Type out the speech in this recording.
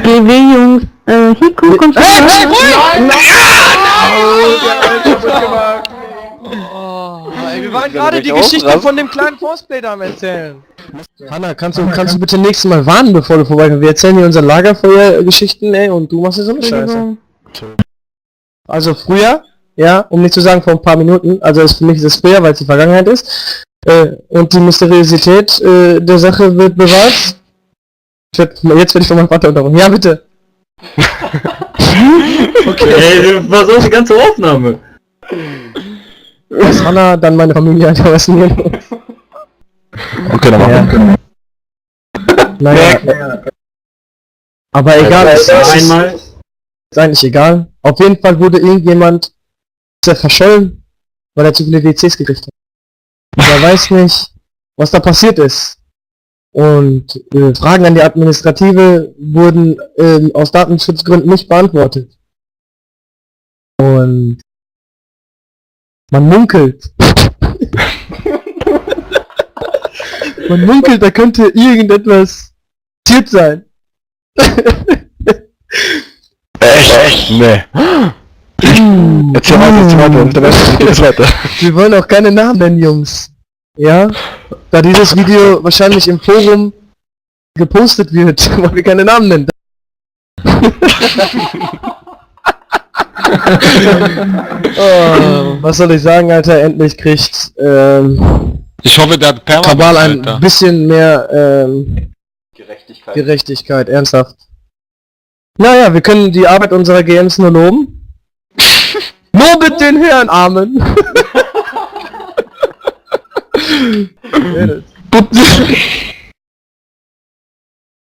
GW, Jungs. Hiku, kommst du Wir waren gerade die Geschichte von dem kleinen Cosplay da am erzählen. Hanna, kannst du bitte nächstes Mal warnen, bevor du vorbeikommst? Wir erzählen hier unsere Lagerfeuer-Geschichten, ey, und du machst hier so eine Scheiße. Also früher, ja, um nicht zu sagen vor ein paar Minuten, also für mich ist es früher, weil es die Vergangenheit ist, und die Mysteriosität der Sache wird bewahrt. Jetzt werde ich von meinem Vater unterbrochen. Ja, bitte. Okay, ey, was soll die ganze Aufnahme? Was Hanna, dann meine Familie interessieren. Okay, dann machen wir. Naja. Aber egal, es ist eigentlich egal. Auf jeden Fall wurde irgendjemand verschollen, weil er zu viele WCs gekriegt hat. Er weiß nicht, was da passiert ist. Und Fragen an die Administrative wurden aus Datenschutzgründen nicht beantwortet. Und man munkelt. Man munkelt, da könnte irgendetwas passiert sein. Echt? Nee. Erzähl weiter. Wir wollen auch keine Namen nennen, Jungs. Ja? Da dieses Video wahrscheinlich im Forum gepostet wird, wollen wir keine Namen nennen. Oh, was soll ich sagen, Alter? Endlich kriegt Ich hoffe, der hat permanent, Kabal ein Alter. bisschen mehr Gerechtigkeit, ernsthaft. Naja, wir können die Arbeit unserer GMs nur loben. Lobet den Herrn, Amen. Ja,